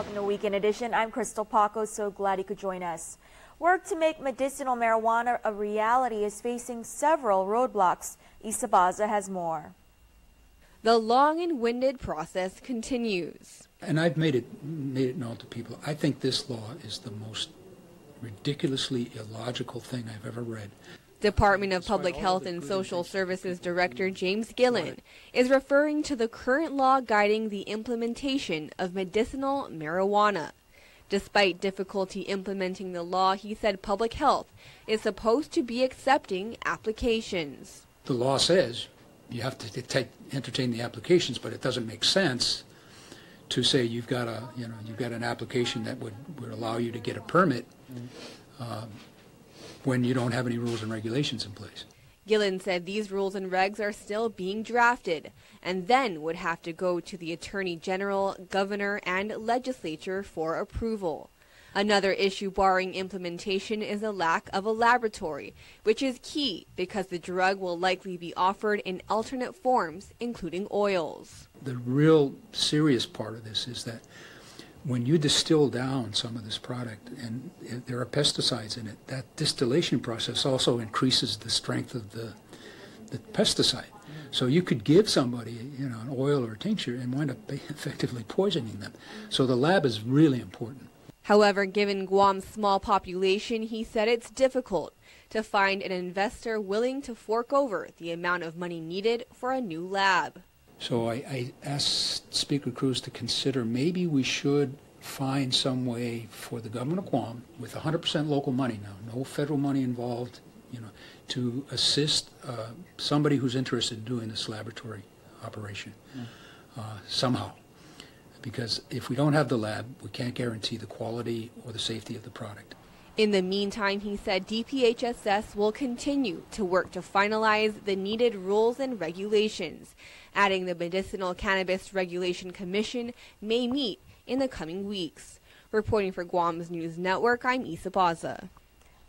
In the weekend edition, I'm Crystal Paco, so glad you could join us. Work to make medicinal marijuana a reality is facing several roadblocks. Isabaza has more. The long and winded process continues. And I've made it known to people. I think this law is the most ridiculously illogical thing I've ever read. Department of Public Health and Social Services Director James Gillen is referring to the current law guiding the implementation of medicinal marijuana. Despite difficulty implementing the law, he said public health is supposed to be accepting applications. The law says you have to entertain the applications, but it doesn't make sense to say you've got an application that would allow you to get a permit when you don't have any rules and regulations in place. Gillen said these rules and regs are still being drafted and then would have to go to the Attorney General, Governor, and Legislature for approval. Another issue barring implementation is the lack of a laboratory, which is key because the drug will likely be offered in alternate forms, including oils. The real serious part of this is that when you distill down some of this product and there are pesticides in it, that distillation process also increases the strength of the pesticide. So you could give somebody, an oil or a tincture and wind up effectively poisoning them. So the lab is really important. However, given Guam's small population, he said it's difficult to find an investor willing to fork over the amount of money needed for a new lab. So I asked Speaker Cruz to consider maybe we should find some way for the government of Guam, with 100% local money now, no federal money involved, to assist somebody who's interested in doing this laboratory operation somehow. Because if we don't have the lab, we can't guarantee the quality or the safety of the product. In the meantime, he said DPHSS will continue to work to finalize the needed rules and regulations, adding the Medicinal Cannabis Regulation Commission may meet in the coming weeks. Reporting for Guam's News Network, I'm Isabaza.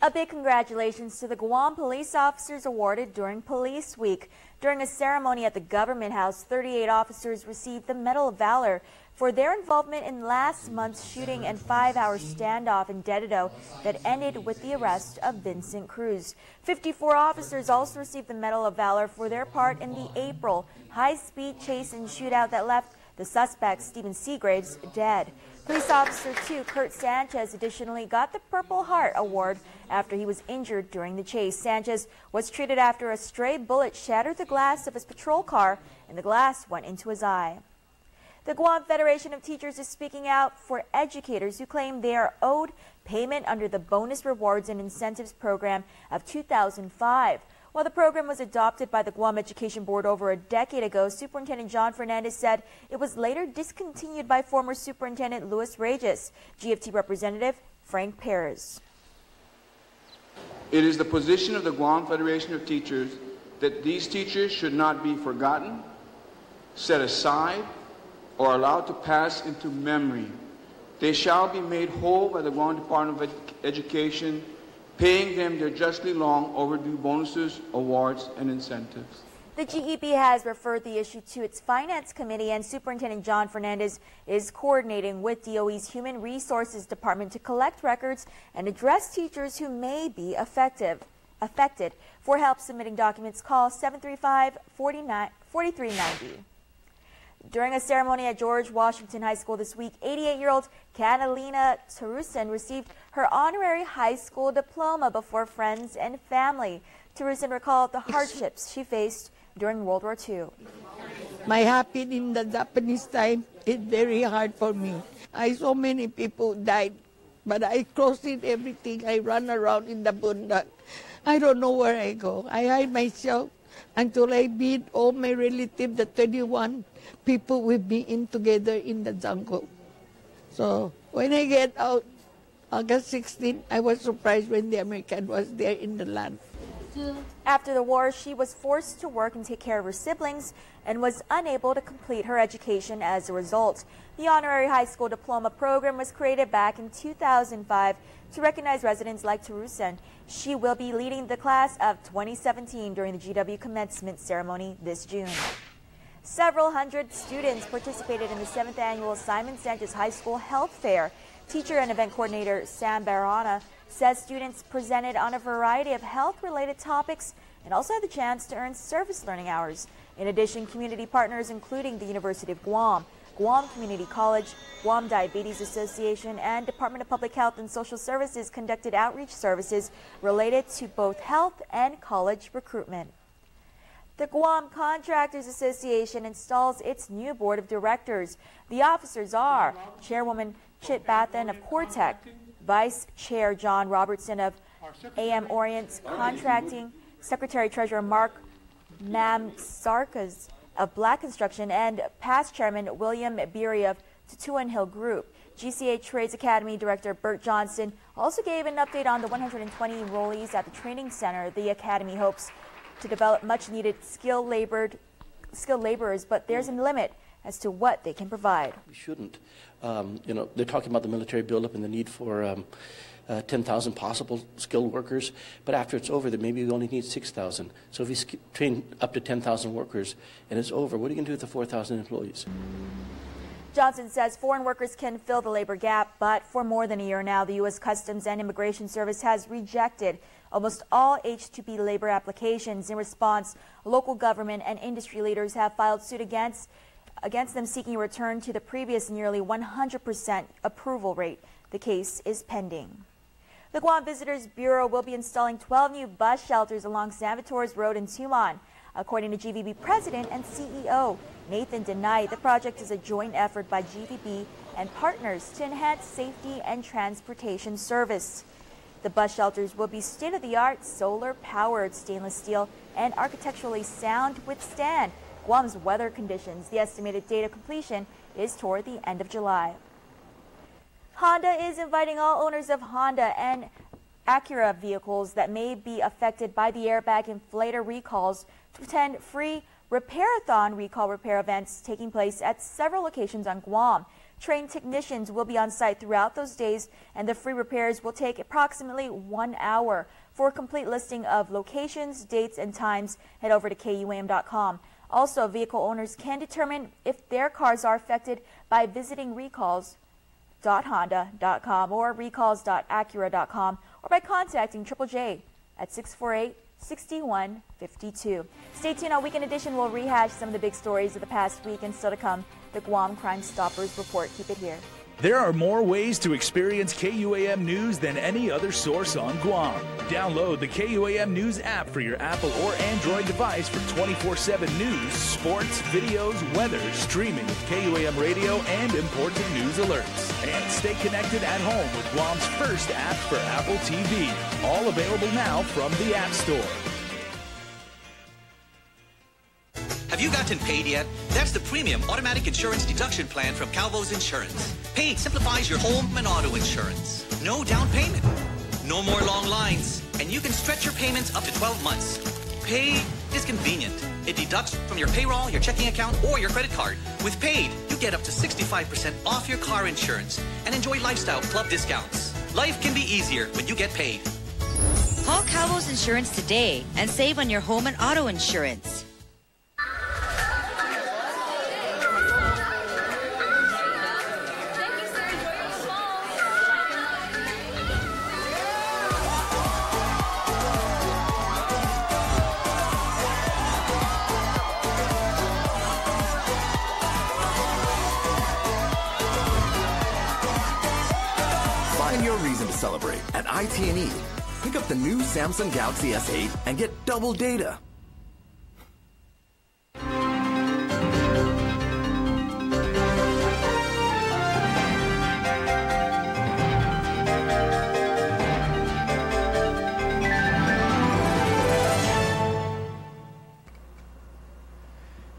A big congratulations to the Guam police officers awarded during Police Week. During a ceremony at the Government House, 38 officers received the Medal of Valor for their involvement in last month's shooting and 5-hour standoff in Dededo that ended with the arrest of Vincent Cruz. 54 officers also received the Medal of Valor for their part in the April high-speed chase and shootout that left the suspect, Stephen Seagraves, dead. Police Officer 2 Kurt Sanchez additionally got the Purple Heart Award after he was injured during the chase. Sanchez was treated after a stray bullet shattered the glass of his patrol car and the glass went into his eye. The Guam Federation of Teachers is speaking out for educators who claim they are owed payment under the Bonus Rewards and Incentives Program of 2005. While the program was adopted by the Guam Education Board over a decade ago, Superintendent John Fernandez said it was later discontinued by former Superintendent Luis Regis. GFT Representative Frank Perez. It is the position of the Guam Federation of Teachers that these teachers should not be forgotten, set aside, or allowed to pass into memory. They shall be made whole by the Guam Department of Education, paying them their justly long overdue bonuses, awards, and incentives. The GEB has referred the issue to its Finance Committee, and Superintendent John Fernandez is coordinating with DOE's Human Resources Department to collect records and address teachers who may be affected. For help submitting documents, call 735-4390. During a ceremony at George Washington High School this week, 88-year-old Catalina Tarusan received her honorary high school diploma before friends and family. Tarusan recalled the hardships she faced during World War II. My happened in the Japanese time is very hard for me. I saw many people died, but I crossed everything. I run around in the bundak. I don't know where I go. I hide myself until I beat all my relatives, the 21 people with me in together in the jungle. So when I get out, August 16, I was surprised when the American was there in the land. After the war, she was forced to work and take care of her siblings and was unable to complete her education as a result. The Honorary High School Diploma program was created back in 2005 to recognize residents like Tarusan. She will be leading the class of 2017 during the GW commencement ceremony this June. Several hundred students participated in the 7th annual Simon Sanchez High School Health Fair. Teacher and event coordinator Sam Barana says students presented on a variety of health-related topics and also had the chance to earn service learning hours. In addition, community partners including the University of Guam, Guam Community College, Guam Diabetes Association, and Department of Public Health and Social Services conducted outreach services related to both health and college recruitment. The Guam Contractors Association installs its new board of directors. The officers are Chairwoman Chit Bathan of Cortec, Vice Chair John Robertson of AM Orient Contracting, Secretary-Treasurer Mark Mamsarkas of Black Construction, and past Chairman William Beery of Tutuan Hill Group. GCA Trades Academy Director Bert Johnson also gave an update on the 120 enrollees at the training center. The academy hopes to develop much-needed skilled laborers, but there's a limit as to what they can provide. We shouldn't. They're talking about the military buildup and the need for 10,000 possible skilled workers, but after it's over, then maybe we only need 6,000. So if we train up to 10,000 workers and it's over, what are you going to do with the 4,000 employees? Johnson says foreign workers can fill the labor gap, but for more than a year now, the U.S. Customs and Immigration Service has rejected almost all H-2B labor applications. In response, local government and industry leaders have filed suit against them, seeking a return to the previous nearly 100% approval rate. The case is pending. The Guam Visitors Bureau will be installing 12 new bus shelters along San Vitores Road in Tumon. According to GVB President and CEO Nathan Denai, the project is a joint effort by GVB and partners to enhance safety and transportation service. The bus shelters will be state-of-the-art, solar-powered stainless steel and architecturally sound to withstand Guam's weather conditions. The estimated date of completion is toward the end of July. Honda is inviting all owners of Honda and Acura vehicles that may be affected by the airbag inflator recalls to attend free Repair-a-thon recall repair events taking place at several locations on Guam. Trained technicians will be on site throughout those days, and the free repairs will take approximately 1 hour. For a complete listing of locations, dates, and times, head over to KUAM.com. Also, vehicle owners can determine if their cars are affected by visiting recalls.honda.com or recalls.acura.com or by contacting Triple J at 648-6152. Stay tuned. On Weekend Edition, we'll rehash some of the big stories of the past week, and still to come, the Guam Crime Stoppers report. Keep it here. There are more ways to experience KUAM News than any other source on Guam. Download the KUAM News app for your Apple or Android device for 24/7 news, sports, videos, weather, streaming with KUAM radio, and important news alerts. And stay connected at home with Guam's first app for Apple TV. All available now from the App Store. Have you gotten paid yet? That's the premium automatic insurance deduction plan from Calvo's Insurance. Paid simplifies your home and auto insurance. No down payment. No more long lines. And you can stretch your payments up to 12 months. Paid is convenient. It deducts from your payroll, your checking account, or your credit card. With Paid, you get up to 65% off your car insurance and enjoy lifestyle club discounts. Life can be easier when you get paid. Call Calvo's Insurance today and save on your home and auto insurance. Find your reason to celebrate at IT&E. Pick up the new Samsung Galaxy S8 and get double data.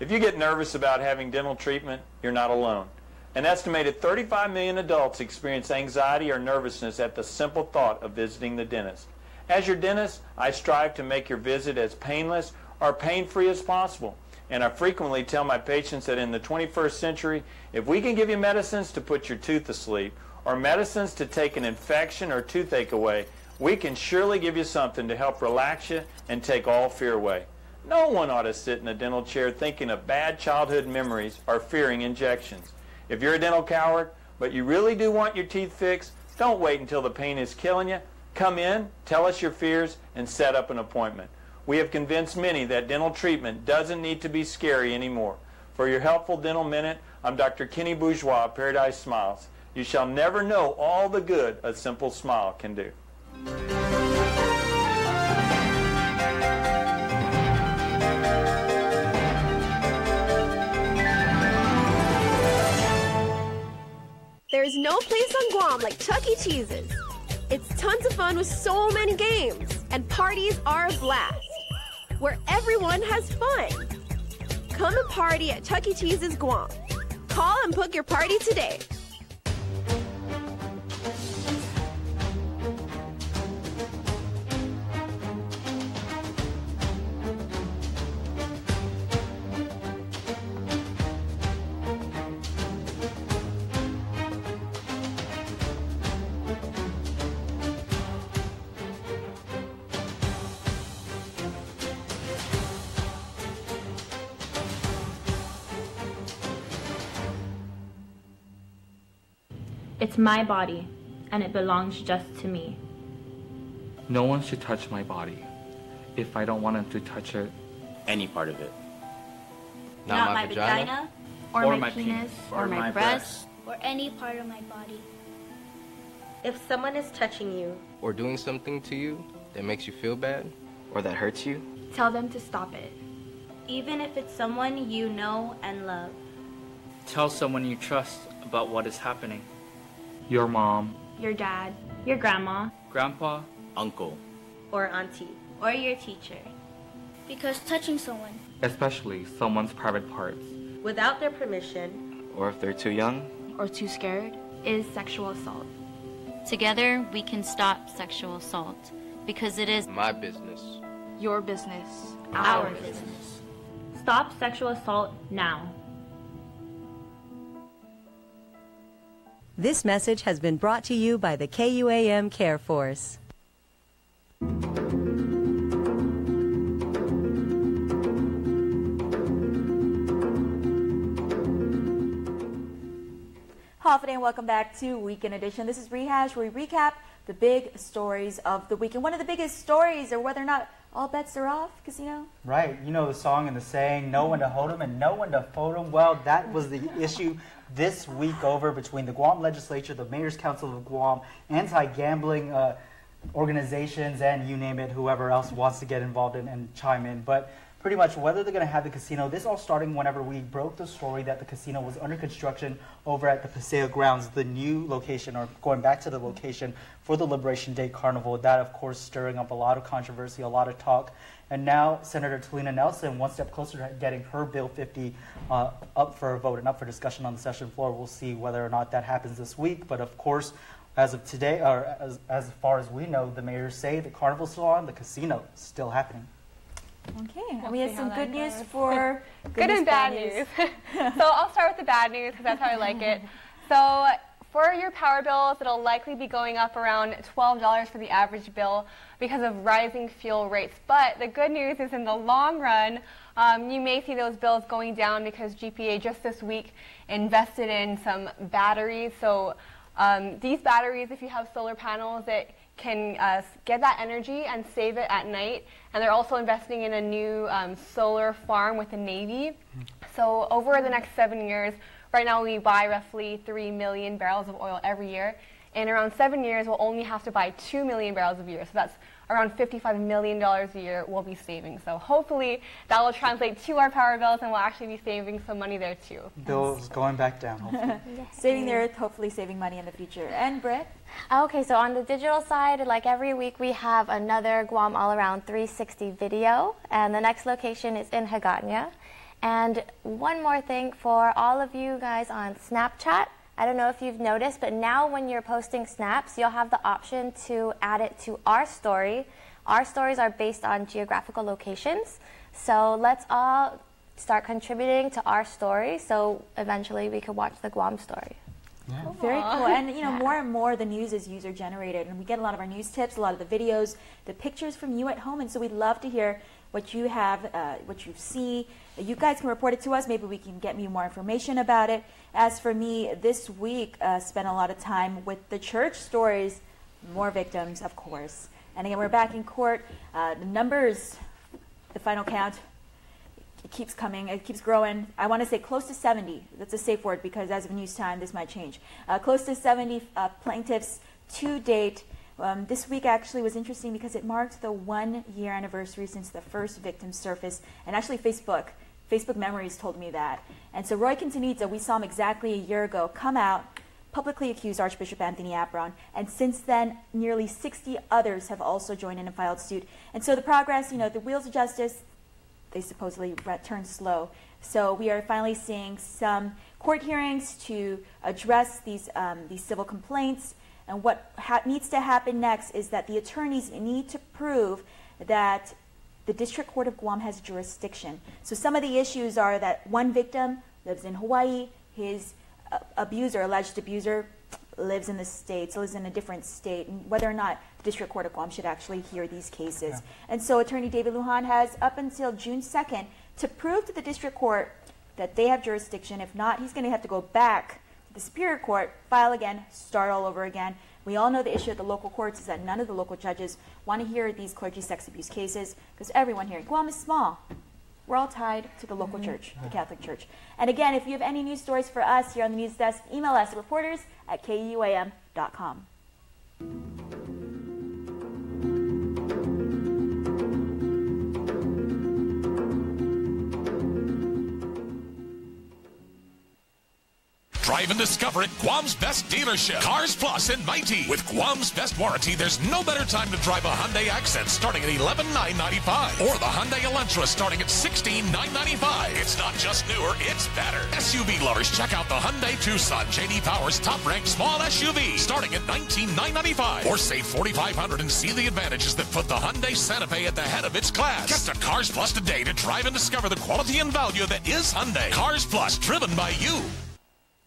If you get nervous about having dental treatment, you're not alone. An estimated 35 million adults experience anxiety or nervousness at the simple thought of visiting the dentist. As your dentist, I strive to make your visit as painless or pain-free as possible. And I frequently tell my patients that in the 21st century, if we can give you medicines to put your tooth to sleep or medicines to take an infection or toothache away, we can surely give you something to help relax you and take all fear away. No one ought to sit in a dental chair thinking of bad childhood memories or fearing injections. If you're a dental coward, but you really do want your teeth fixed, don't wait until the pain is killing you. Come in, tell us your fears, and set up an appointment. We have convinced many that dental treatment doesn't need to be scary anymore. For your helpful dental minute, I'm Dr. Kenny Bourgeois of Paradise Smiles. You shall never know all the good a simple smile can do. There's no place on Guam like Chuck E. Cheese's. It's tons of fun with so many games, and parties are a blast, where everyone has fun. Come and party at Chuck E. Cheese's Guam. Call and book your party today. It's my body, and it belongs just to me. No one should touch my body if I don't want them to touch it. Any part of it. Not my vagina, or my penis, or my breast, or any part of my body. If someone is touching you, or doing something to you that makes you feel bad, or that hurts you, tell them to stop it. Even if it's someone you know and love. Tell someone you trust about what is happening. Your mom, your dad, your grandma, grandpa, uncle, or auntie, or your teacher. Because touching someone, especially someone's private parts, without their permission, or if they're too young, or too scared, is sexual assault. Together, we can stop sexual assault, because it is my business, your business, our business. Stop sexual assault now. This message has been brought to you by the KUAM Care Force. Hafide, and welcome back to Weekend Edition. This is Rehash, where we recap the big stories of the week. And one of the biggest stories are whether or not all bets are off, Casino. Right. You know the song and the saying, no one to hold 'em and no one to fold 'em. Well, that was the issue this week over between the Guam legislature, the Mayor's Council of Guam, anti-gambling organizations, and you name it, whoever else wants to get involved and chime in. But pretty much whether they're going to have the casino, this all starting whenever we broke the story that the casino was under construction over at the Paseo grounds, the new location, or going back to the location for the Liberation Day Carnival. That, of course, stirring up a lot of controversy, a lot of talk. And now Senator Talina Nelson, one step closer to getting her Bill 50 up for a vote and up for discussion on the session floor. We'll see whether or not that happens this week. But of course, as of today, or as far as we know, the mayors say the carnival's still on, the casino is still happening. Okay, and we have some good news for good and bad news. So I'll start with the bad news because that's how I like it. So for your power bills, it'll likely be going up around $12 for the average bill because of rising fuel rates. But the good news is in the long run, you may see those bills going down because GPA just this week invested in some batteries. So these batteries, if you have solar panels, it can get that energy and save it at night. And they're also investing in a new solar farm with the Navy. So over the next 7 years, right now we buy roughly 3 million barrels of oil every year. In around 7 years, we'll only have to buy 2 million barrels a year. So that's around $55 million a year we'll be saving. So hopefully that will translate to our power bills and we'll actually be saving some money there too. Bills going back down, hopefully. Saving there, hopefully saving money in the future. And Britt? Okay, so on the digital side, like every week, we have another Guam All Around 360 video, and the next location is in Hagåtña. And one more thing for all of you guys on Snapchat, I don't know if you've noticed, but now when you're posting snaps, you'll have the option to add it to our story. Our stories are based on geographical locations, so let's all start contributing to our story so eventually we could watch the Guam story. Very cool. And more and more the news is user generated, and we get a lot of our news tips, a lot of the videos, the pictures from you at home, and so we'd love to hear what you have, what you see. You guys can report it to us. Maybe we can get you more information about it. As for me, this week spent a lot of time with the church stories, more victims, of course. And again, we're back in court. The numbers, the final count, it keeps coming, it keeps growing. I want to say close to 70. That's a safe word because as of news time, this might change. Close to 70 plaintiffs to date. This week actually was interesting because it marked the 1-year anniversary since the first victim surfaced. And actually Facebook Memories told me that. And so Roy Quintanilla, we saw him exactly a year ago, come out, publicly accused Archbishop Anthony Apron. And since then, nearly 60 others have also joined in and filed suit. And so the progress, the wheels of justice, they supposedly turn slow. So we are finally seeing some court hearings to address these civil complaints. And what needs to happen next is that the attorneys need to prove that the District Court of Guam has jurisdiction. So some of the issues are that one victim lives in Hawaii, his alleged abuser, lives in the States, lives in a different state, and whether or not the District Court of Guam should actually hear these cases. Yeah. And so Attorney David Lujan has up until June 2nd to prove to the District Court that they have jurisdiction. If not, he's going to have to go back to the Superior Court, file again, start all over again. We all know the issue at the local courts is that none of the local judges want to hear these clergy sex abuse cases because everyone here, Guam is small. We're all tied to the local church, the Catholic Church. And again, if you have any news stories for us here on the news desk, email us at reporters@kuam.com. Drive and discover at Guam's best dealership, Cars Plus in Mighty. With Guam's best warranty, there's no better time to drive a Hyundai Accent starting at $11,995 or the Hyundai Elantra starting at $16,995. It's not just newer, it's better. SUV lovers, check out the Hyundai Tucson, J.D. Power's top-ranked small SUV starting at $19,995 or save $4,500 and see the advantages that put the Hyundai Santa Fe at the head of its class. Get to Cars Plus today to drive and discover the quality and value that is Hyundai. Cars Plus, driven by you.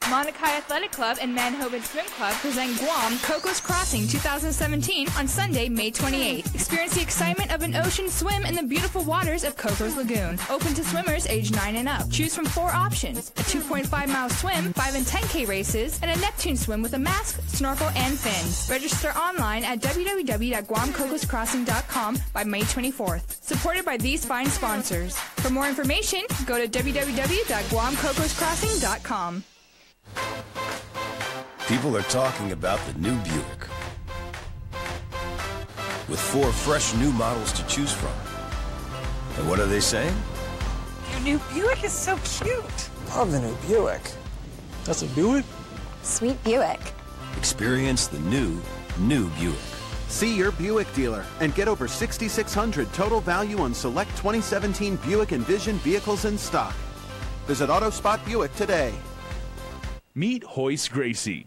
Mauna Kea Athletic Club and Manhoven Swim Club present Guam Cocos Crossing 2017 on Sunday, May 28th. Experience the excitement of an ocean swim in the beautiful waters of Cocos Lagoon. Open to swimmers age 9 and up. Choose from 4 options: a 2.5-mile swim, 5 and 10K races, and a Neptune swim with a mask, snorkel, and fins. Register online at www.guamcocoscrossing.com by May 24th. Supported by these fine sponsors. For more information, go to www.guamcocoscrossing.com. People are talking about the new Buick. With 4 fresh new models to choose from. And what are they saying? Your new Buick is so cute. Love the new Buick. That's a Buick? Sweet Buick. Experience the new Buick. See your Buick dealer and get over $6,600 total value on select 2017 Buick Envision vehicles in stock. Visit AutoSpot Buick today. Meet Hoist Gracie.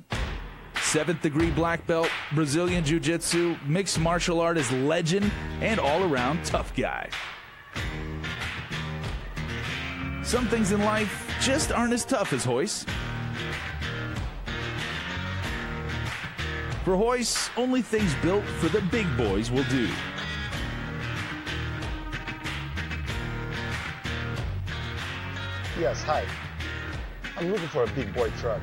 7th degree black belt, Brazilian Jiu-Jitsu, mixed martial artist legend, and all-around tough guy. Some things in life just aren't as tough as Hoist. For Hoist, only things built for the big boys will do. Yes, hi. I'm looking for a big boy truck.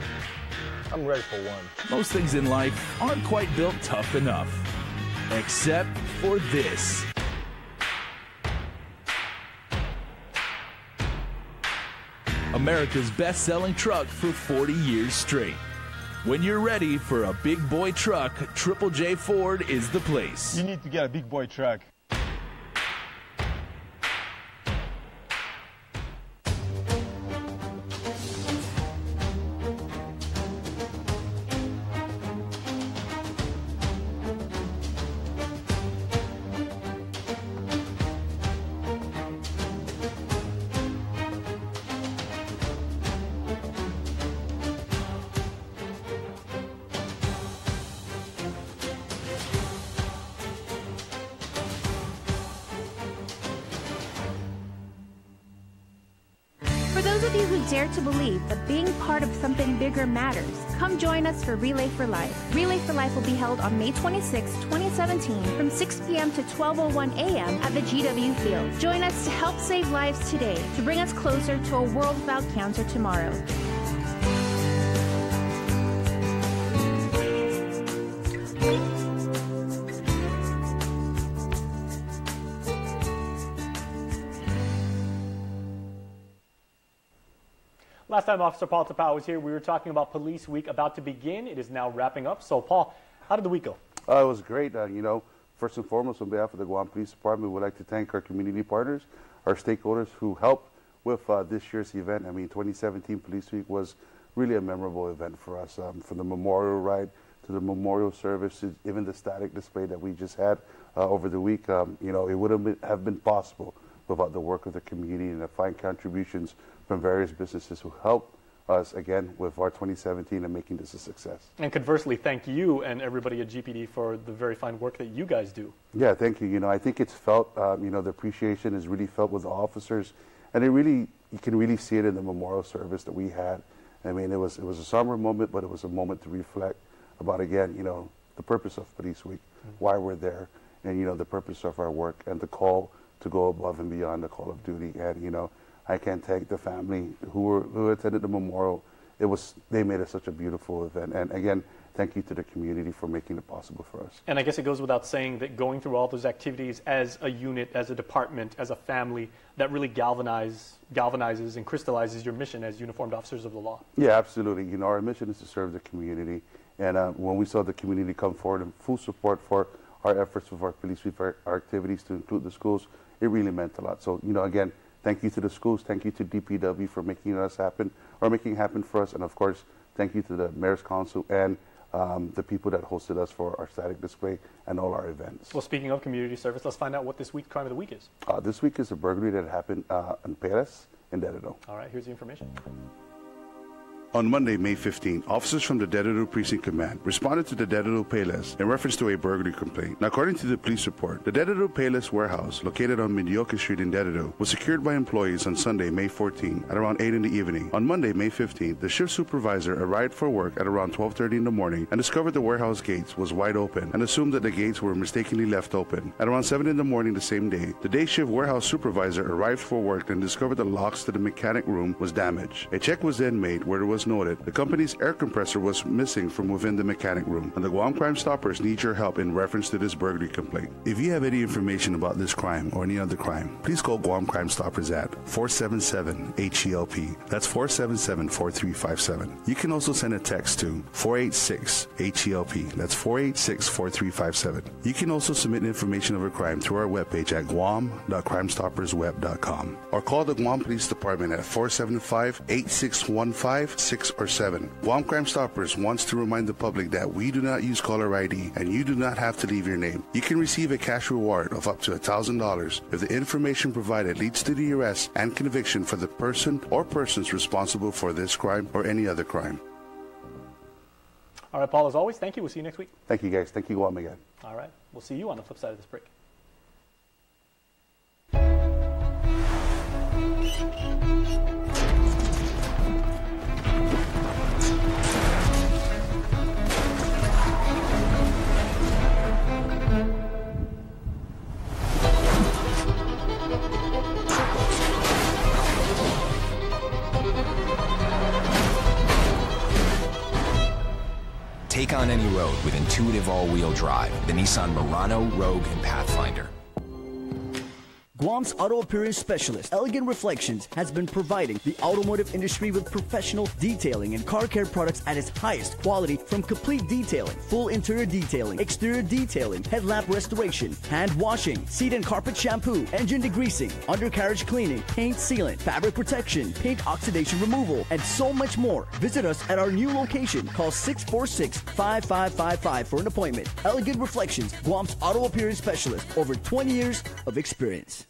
I'm ready for one. Most things in life aren't quite built tough enough. Except for this. America's best-selling truck for 40 years straight. When you're ready for a big boy truck, Triple J Ford is the place. You need to get a big boy truck. For those of you who dare to believe that being part of something bigger matters, come join us for Relay for Life. Relay for Life will be held on May 26, 2017 from 6 p.m. to 12:01 a.m. at the GW Field. Join us to help save lives today, to bring us closer to a world without cancer tomorrow. Last time Officer Paul Tapau was here, we were talking about Police Week about to begin. It is now wrapping up. So, Paul, how did the week go? It was great. First and foremost, on behalf of the Guam Police Department, we'd like to thank our community partners, our stakeholders who helped with this year's event. 2017 Police Week was really a memorable event for us, from the memorial ride to the memorial service, to even the static display that we just had over the week. It wouldn't have been possible without the work of the community and the fine contributions from various businesses who helped us, again, with our 2017 and making this a success. And conversely, thank you and everybody at GPD for the very fine work that you guys do. Yeah, thank you. I think it's felt, the appreciation is really felt with the officers, and you can really see it in the memorial service that we had. It was a somber moment, but it was a moment to reflect about, again, the purpose of Police Week, why we're there, and, the purpose of our work, and the call to go above and beyond the call of duty. And, I can't thank the family who attended the memorial. They made it such a beautiful event. And again, thank you to the community for making it possible for us. And I guess it goes without saying that going through all those activities as a unit, as a department, as a family, that really galvanizes and crystallizes your mission as uniformed officers of the law. Yeah, absolutely. Our mission is to serve the community. And when we saw the community come forward in full support for our efforts with our Police Week, our activities to include the schools, it really meant a lot. So, again, thank you to the schools. Thank you to DPW for making it happen for us. And of course, thank you to the Mayor's Council and the people that hosted us for our static display and all our events. Well, speaking of community service, let's find out what this week's crime of the week is. This week is a burglary that happened in Perez in Dededo. All right, here's the information. On Monday, May 15, officers from the Dededo Precinct Command responded to the Dededo Payless in reference to a burglary complaint. Now, according to the police report, the Dededo Payless warehouse, located on Mediocre Street in Dededo, was secured by employees on Sunday, May 14, at around 8 in the evening. On Monday, May 15, the shift supervisor arrived for work at around 12:30 in the morning and discovered the warehouse gates was wide open and assumed that the gates were mistakenly left open. At around 7 in the morning the same day, the day shift warehouse supervisor arrived for work and discovered the locks to the mechanic room was damaged. A check was then made where it was noted the company's air compressor was missing from within the mechanic room, and the Guam Crime Stoppers need your help in reference to this burglary complaint. If you have any information about this crime or any other crime, please call Guam Crime Stoppers at 477-HELP. That's 477-4357. You can also send a text to 486-HELP. That's 486-4357. You can also submit information of a crime through our webpage at guam.crimestoppersweb.com or call the Guam Police Department at 475-8615-6 or 7. Guam Crime Stoppers wants to remind the public that we do not use caller ID and you do not have to leave your name. You can receive a cash reward of up to $1,000 if the information provided leads to the arrest and conviction for the person or persons responsible for this crime or any other crime. All right, Paul, as always, thank you. We'll see you next week. Thank you, guys. Thank you, Guam, again. All right. We'll see you on the flip side of this break. Take on any road with intuitive all-wheel drive. The Nissan Murano, Rogue, and Pathfinder. Guam's auto appearance specialist, Elegant Reflections, has been providing the automotive industry with professional detailing and car care products at its highest quality, from complete detailing, full interior detailing, exterior detailing, headlamp restoration, hand washing, seat and carpet shampoo, engine degreasing, undercarriage cleaning, paint sealant, fabric protection, paint oxidation removal, and so much more. Visit us at our new location. Call 646-5555 for an appointment. Elegant Reflections, Guam's auto appearance specialist, over 20 years of experience.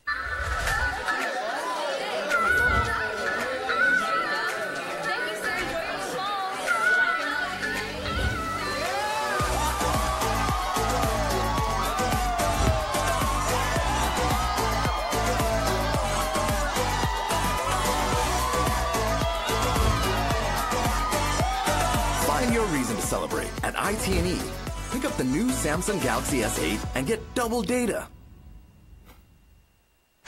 celebrate at IT&E. Pick up the new Samsung Galaxy S8 and get double data.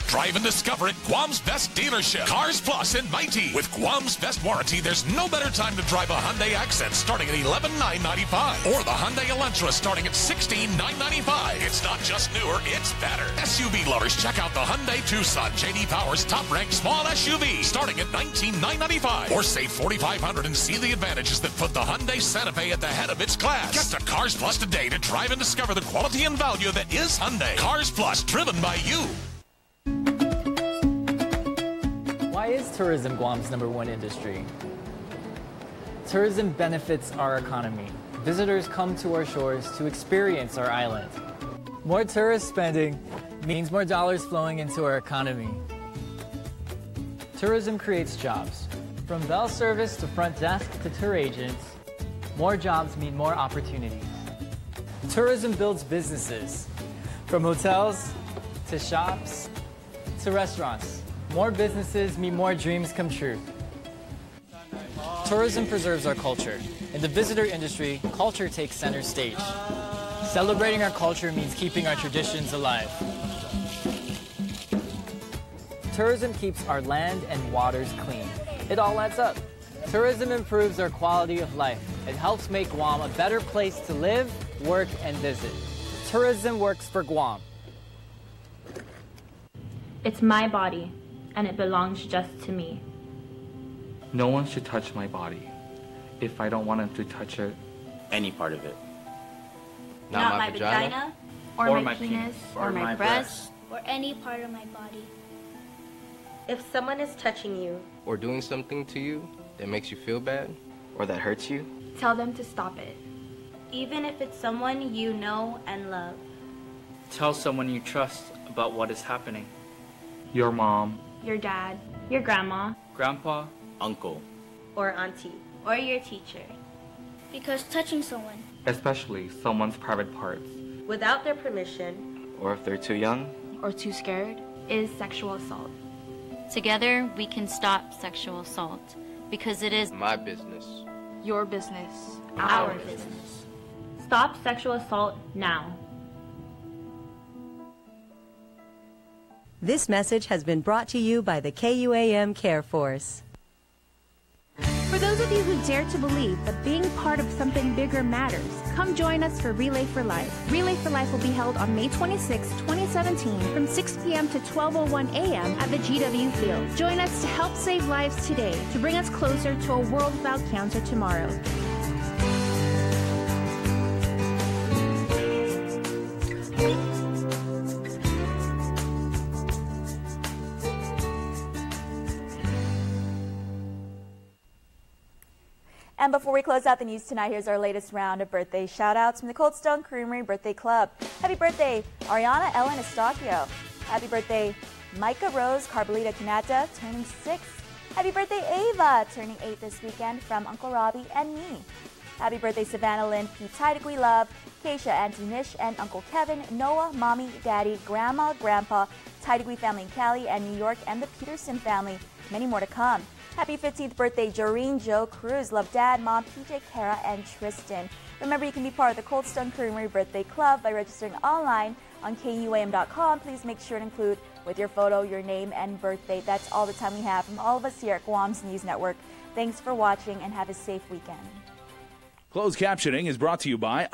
Drive and discover at Guam's best dealership, Cars Plus in Mighty. With Guam's best warranty, there's no better time to drive a Hyundai Accent starting at $11,995, or the Hyundai Elantra starting at $16,995. It's not just newer, it's better. SUV lovers, check out the Hyundai Tucson, J.D. Power's top-ranked small SUV, starting at $19,995, or save $4,500 and see the advantages that put the Hyundai Santa Fe at the head of its class. Get to Cars Plus today to drive and discover the quality and value that is Hyundai. Cars Plus, driven by you. Why is tourism Guam's #1 industry? Tourism benefits our economy. Visitors come to our shores to experience our island. More tourist spending means more dollars flowing into our economy. Tourism creates jobs. From bell service to front desk to tour agents, more jobs mean more opportunities. Tourism builds businesses. From hotels to shops to restaurants. More businesses mean more dreams come true. Tourism preserves our culture. In the visitor industry, culture takes center stage. Celebrating our culture means keeping our traditions alive. Tourism keeps our land and waters clean. It all adds up. Tourism improves our quality of life. It helps make Guam a better place to live, work, and visit. Tourism works for Guam. It's my body, and it belongs just to me. No one should touch my body. If I don't want them to touch it, any part of it. Not my vagina, or my penis, or my breast, or any part of my body. If someone is touching you, or doing something to you that makes you feel bad, or that hurts you, tell them to stop it. Even if it's someone you know and love. Tell someone you trust about what is happening. Your mom, your dad, your grandma, grandpa, uncle, or auntie, or your teacher. Because touching someone, especially someone's private parts, without their permission, or if they're too young or too scared, is sexual assault. Together we can stop sexual assault, because it is my business, your business, our business. Stop sexual assault now. This message has been brought to you by the KUAM Care Force. For those of you who dare to believe that being part of something bigger matters, come join us for Relay for Life. Relay for Life will be held on May 26, 2017 from 6 p.m. to 12:01 a.m. at the GW Field. Join us to help save lives today, to bring us closer to a world without cancer tomorrow. And before we close out the news tonight, here's our latest round of birthday shout-outs from the Cold Stone Creamery Birthday Club. Happy birthday, Ariana Ellen Estachio. Happy birthday, Micah Rose Carbolita Canata, turning 6. Happy birthday, Ava, turning 8 this weekend from Uncle Robbie and me. Happy birthday, Savannah Lynn P. Tidegui Love, Keisha, Auntie Nish, and Uncle Kevin, Noah, Mommy, Daddy, Grandma, Grandpa, Tidegui family in Cali, and New York, and the Peterson family. Many more to come. Happy 15th birthday, Joreen Joe Cruz. Love Dad, Mom, PJ, Kara, and Tristan. Remember, you can be part of the Cold Stone Creamery Birthday Club by registering online on KUAM.com. Please make sure to include with your photo your name and birthday. That's all the time we have from all of us here at Guam's News Network. Thanks for watching and have a safe weekend. Closed captioning is brought to you by